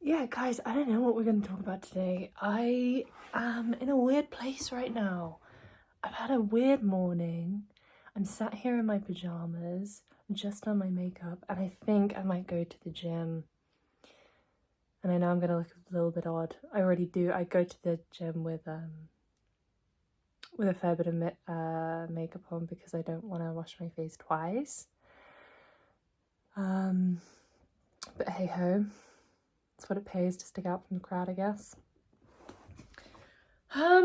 Yeah, guys, I don't know what we're going to talk about today. I am in a weird place right now. I've had a weird morning. I'm sat here in my pajamas, just done my makeup, and I think I might go to the gym. And I know I'm going to look a little bit odd. I already do. I go to the gym with a fair bit of makeup on because I don't want to wash my face twice. But hey ho, it's what it pays to stick out from the crowd, I guess. I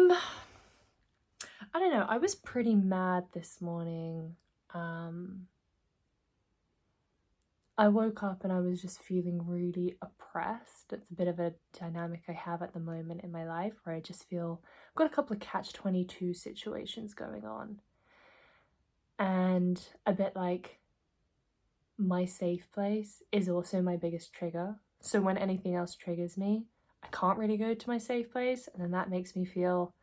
don't know, I was pretty mad this morning. I woke up and I was just feeling really oppressed. It's a bit of a dynamic I have at the moment in my life where I just feel I've got a couple of catch-22 situations going on. And a bit like my safe place is also my biggest trigger. So when anything else triggers me, I can't really go to my safe place, and then that makes me feel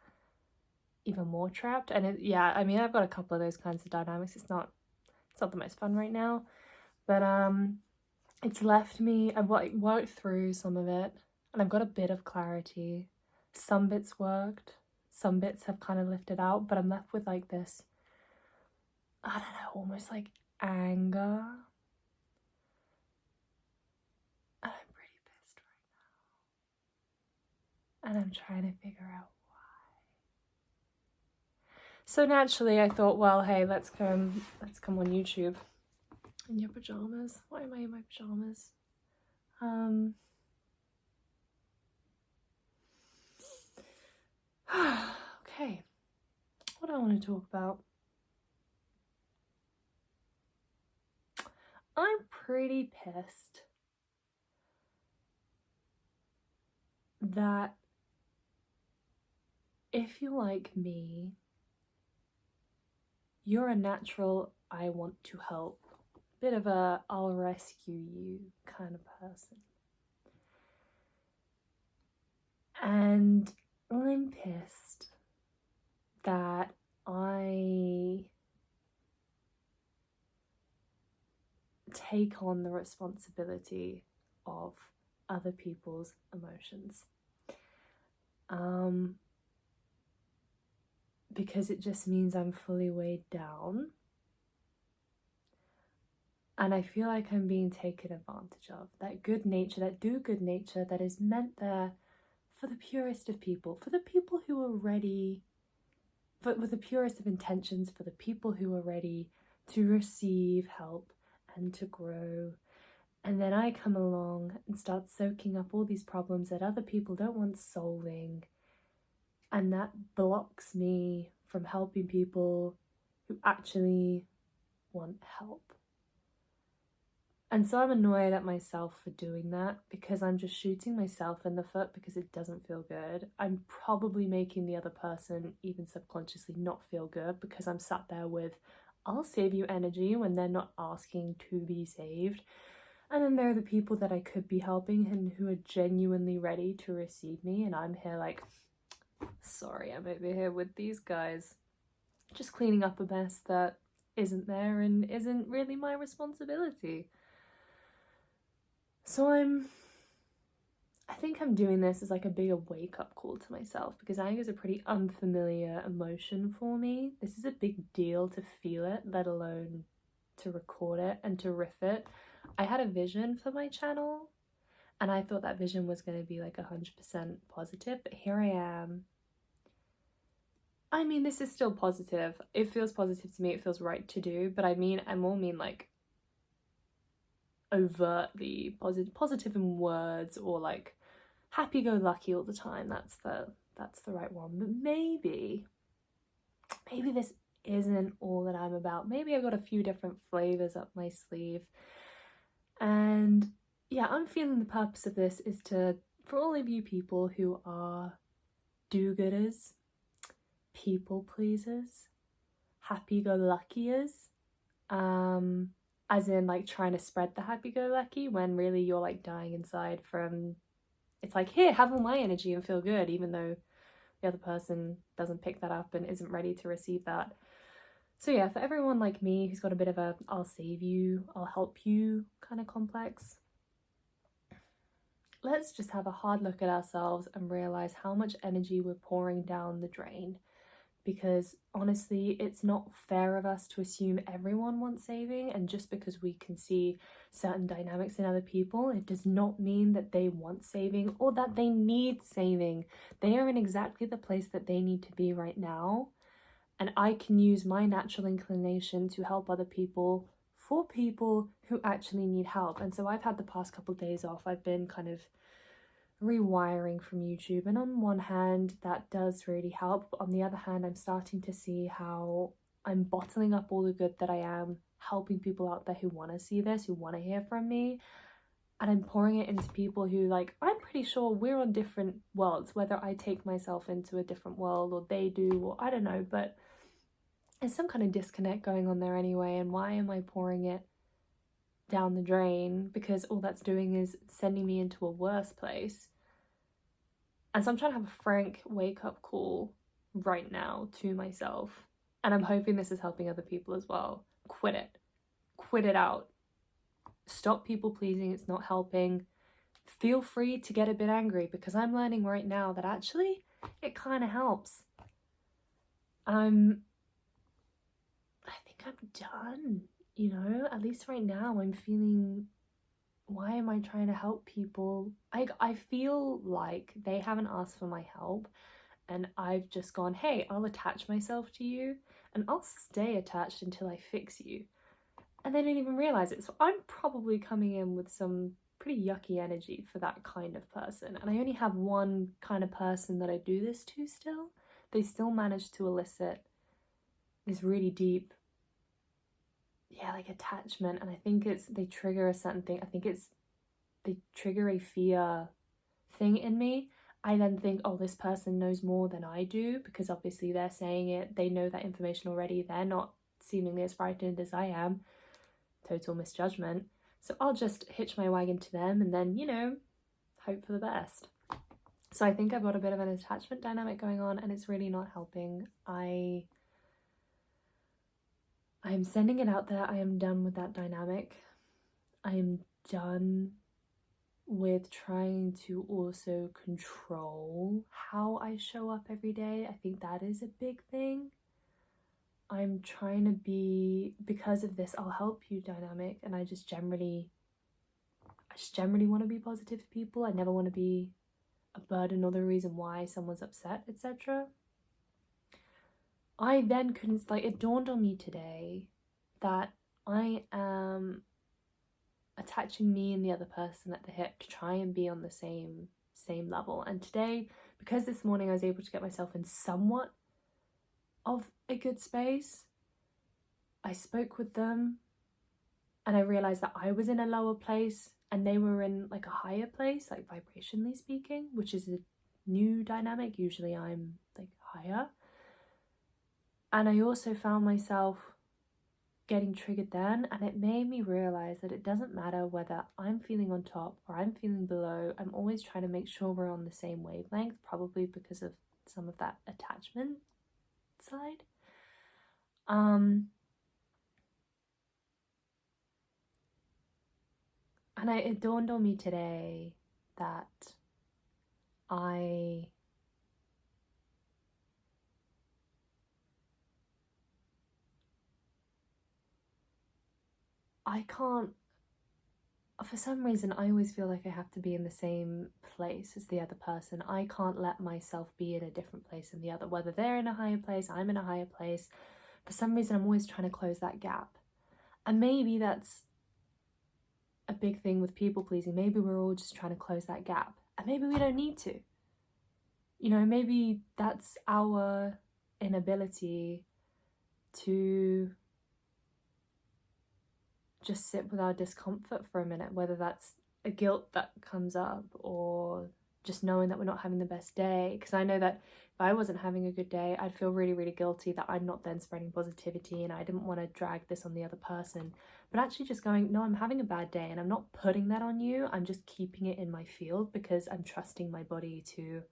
even more trapped. And I mean, I've got a couple of those kinds of dynamics. It's not the most fun right now, but it's left me. I've worked through some of it, and I've got a bit of clarity. Some bits worked, some bits have kind of lifted out, but I'm left with like this, I don't know, almost like anger. And I'm pretty pissed right now, and I'm trying to figure out why. So naturally I thought, well, hey, let's come on YouTube. In your pajamas? Why am I in my pajamas? Okay, what do I want to talk about? I'm pretty pissed that if you're like me, you're a natural I want to help, bit of a I'll rescue you kind of person. And I'm pissed that I take on the responsibility of other people's emotions. Because it just means I'm fully weighed down. And I feel like I'm being taken advantage of. That good nature, that do-good nature that is meant there for the purest of people, for the people who are ready, but with the purest of intentions, for the people who are ready to receive help and to grow. And then I come along and start soaking up all these problems that other people don't want solving. And that blocks me from helping people who actually want help. And so I'm annoyed at myself for doing that because I'm just shooting myself in the foot because it doesn't feel good. I'm probably making the other person, even subconsciously, not feel good because I'm sat there with I'll save you energy when they're not asking to be saved. And then there are the people that I could be helping and who are genuinely ready to receive me, and I'm here like, sorry, I'm over here with these guys, just cleaning up a mess that isn't there and isn't really my responsibility. So I think I'm doing this as like a bigger wake-up call to myself because anger is a pretty unfamiliar emotion for me. This is a big deal to feel it, let alone to record it and to riff it. I had a vision for my channel and I thought that vision was going to be like 100% positive, but here I am. I mean, this is still positive. It feels positive to me. It feels right to do, but I more mean like overtly positive in words, or like happy-go-lucky all the time. That's the right one. But maybe this isn't all that I'm about. Maybe I've got a few different flavors up my sleeve. And yeah, I'm feeling the purpose of this is to, for all of you people who are do-gooders, people pleasers, happy-go-luckiers, as in like trying to spread the happy-go-lucky when really you're like dying inside from, it's like, here, have all my energy and feel good, even though the other person doesn't pick that up and isn't ready to receive that. So yeah, for everyone like me who's got a bit of a I'll save you, I'll help you kind of complex, let's just have a hard look at ourselves and realize how much energy we're pouring down the drain. Because honestly, it's not fair of us to assume everyone wants saving, and just because we can see certain dynamics in other people, it does not mean that they want saving or that they need saving. They are in exactly the place that they need to be right now, and I can use my natural inclination to help other people for people who actually need help. And so I've had the past couple of days off. I've been kind of rewiring from YouTube, and on one hand that does really help, but on the other hand I'm starting to see how I'm bottling up all the good that I am helping people out there who want to see this, who want to hear from me, and I'm pouring it into people who, like, I'm pretty sure we're on different worlds, whether I take myself into a different world or they do, or I don't know, but there's some kind of disconnect going on there anyway. And why am I pouring it down the drain? Because all that's doing is sending me into a worse place. And so I'm trying to have a frank wake-up call right now to myself. And I'm hoping this is helping other people as well. Quit it. Quit it out. Stop people pleasing. It's not helping. Feel free to get a bit angry, because I'm learning right now that actually it kind of helps. I think I'm done, you know? At least right now I'm feeling, why am I trying to help people? I feel like they haven't asked for my help, and I've just gone, hey, I'll attach myself to you and I'll stay attached until I fix you. And they didn't even realize it. So I'm probably coming in with some pretty yucky energy for that kind of person. And I only have one kind of person that I do this to still. They still manage to elicit this really deep, like attachment. And I think it's, they trigger a certain thing. I think it's, they trigger a fear thing in me. I then think, oh, this person knows more than I do, because obviously they're saying it, they know that information already, they're not seemingly as frightened as I am. Total misjudgment. So I'll just hitch my wagon to them and then, you know, hope for the best. So I think I've got a bit of an attachment dynamic going on, and it's really not helping. I am sending it out there. I am done with that dynamic. I am done with trying to also control how I show up every day. I think that is a big thing. I'm trying to be, because of this I'll help you dynamic, and I just generally want to be positive to people. I never want to be a burden or the reason why someone's upset, etc. I then couldn't, like, it dawned on me today that I am attaching me and the other person at the hip to try and be on the same level. And today, because this morning I was able to get myself in somewhat of a good space, I spoke with them and I realized that I was in a lower place and they were in like a higher place, like vibrationally speaking, which is a new dynamic. Usually I'm like higher. And I also found myself getting triggered then, and it made me realize that it doesn't matter whether I'm feeling on top or I'm feeling below. I'm always trying to make sure we're on the same wavelength, probably because of some of that attachment side. And it dawned on me today that I can't, for some reason, I always feel like I have to be in the same place as the other person. I can't let myself be in a different place than the other, whether they're in a higher place, I'm in a higher place. For some reason, I'm always trying to close that gap. And maybe that's a big thing with people pleasing. Maybe we're all just trying to close that gap, and maybe we don't need to. You know, maybe that's our inability to just sit with our discomfort for a minute, whether that's a guilt that comes up or just knowing that we're not having the best day. Because I know that if I wasn't having a good day, I'd feel really, really guilty that I'm not then spreading positivity, and I didn't want to drag this on the other person. But actually just going, no, I'm having a bad day and I'm not putting that on you. I'm just keeping it in my field because I'm trusting my body to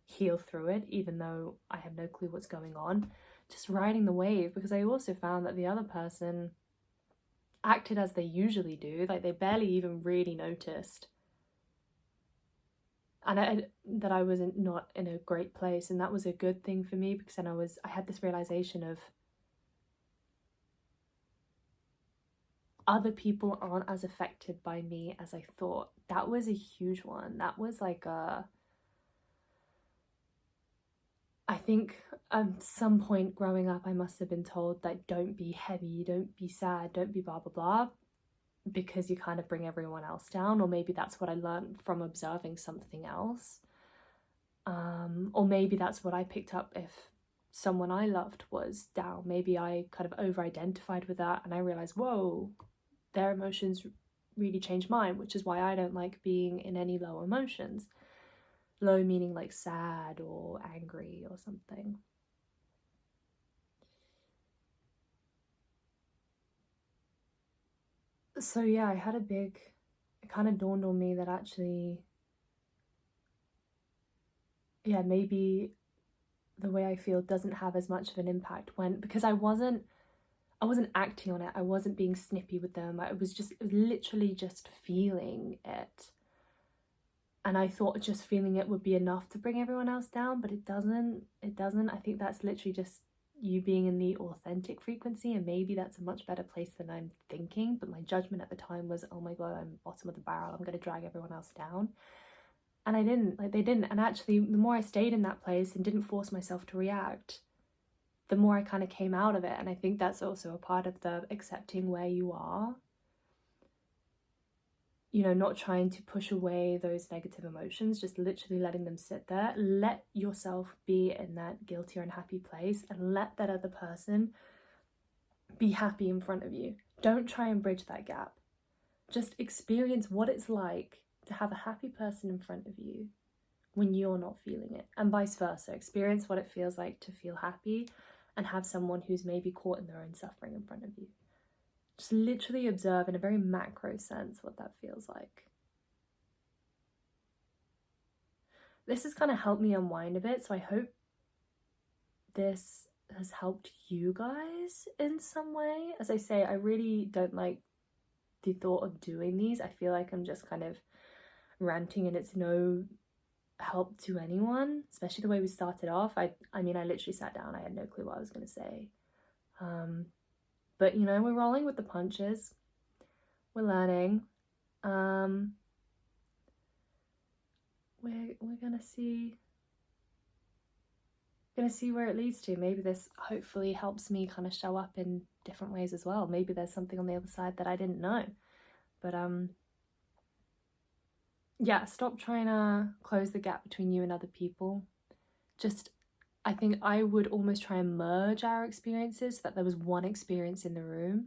heal through it, even though I have no clue what's going on. Just riding the wave, because I also found that the other person acted as they usually do, like they barely even really noticed and that I wasn't not in a great place, and that was a good thing for me, because then I had this realization of other people aren't as affected by me as I thought. That was a huge one. That was like I think at some point growing up, I must have been told that don't be heavy, don't be sad, don't be blah, blah, blah, because you kind of bring everyone else down. Or maybe that's what I learned from observing something else. Or maybe that's what I picked up if someone I loved was down. Maybe I kind of over-identified with that, and I realized, whoa, their emotions really change mine, which is why I don't like being in any low emotions. Low meaning like sad or angry or something. So yeah, it kind of dawned on me that actually, yeah, maybe the way I feel doesn't have as much of an impact because I wasn't acting on it. I wasn't being snippy with them. It was literally just feeling it. And I thought just feeling it would be enough to bring everyone else down, but it doesn't. It doesn't. I think that's literally just you being in the authentic frequency, and maybe that's a much better place than I'm thinking. But my judgment at the time was, oh my God, I'm bottom of the barrel. I'm going to drag everyone else down. And I didn't. Like, they didn't. And actually, the more I stayed in that place and didn't force myself to react, the more I kind of came out of it. And I think that's also a part of the accepting where you are. You know, not trying to push away those negative emotions, just literally letting them sit there. Let yourself be in that guilty or unhappy place, and let that other person be happy in front of you. Don't try and bridge that gap. Just experience what it's like to have a happy person in front of you when you're not feeling it, and vice versa. Experience what it feels like to feel happy and have someone who's maybe caught in their own suffering in front of you. Just literally observe in a very macro sense what that feels like. This has kind of helped me unwind a bit, so I hope this has helped you guys in some way. As I say, I really don't like the thought of doing these. I feel like I'm just kind of ranting and it's no help to anyone, especially the way we started off. I mean, I literally sat down. I had no clue what I was going to say. But, you know, we're rolling with the punches. We're learning. We're gonna see where it leads to. Maybe this hopefully helps me kind of show up in different ways as well. Maybe there's something on the other side that I didn't know. But yeah, stop trying to close the gap between you and other people. Just, I think I would almost try and merge our experiences so that there was one experience in the room.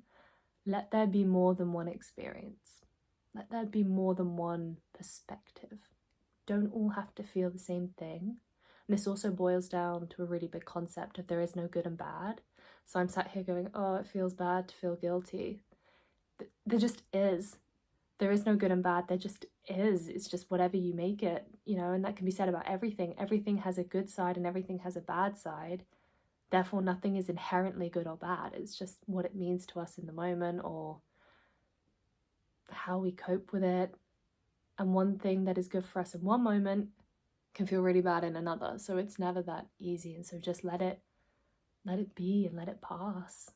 Let there be more than one experience. Let there be more than one perspective. Don't all have to feel the same thing. And this also boils down to a really big concept of there is no good and bad. So I'm sat here going, oh, it feels bad to feel guilty. There just is. There is no good and bad. There just is. It's just whatever you make it, you know, and that can be said about everything. Everything has a good side and everything has a bad side. Therefore, nothing is inherently good or bad. It's just what it means to us in the moment or how we cope with it. And one thing that is good for us in one moment can feel really bad in another. So it's never that easy. And so just let it be and let it pass.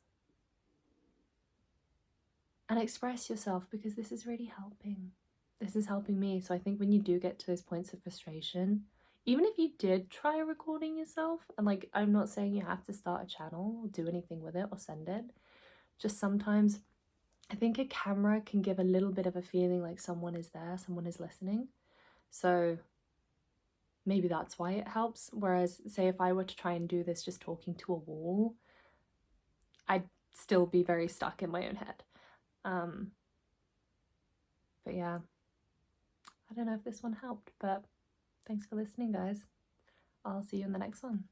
And express yourself, because this is really helping. This is helping me. So I think when you do get to those points of frustration, even if you did try recording yourself, and like, I'm not saying you have to start a channel or do anything with it or send it, just sometimes I think a camera can give a little bit of a feeling like someone is there, someone is listening. So maybe that's why it helps. Whereas, say, if I were to try and do this just talking to a wall, I'd still be very stuck in my own head. But yeah, I don't know if this one helped, but thanks for listening, guys. I'll see you in the next one.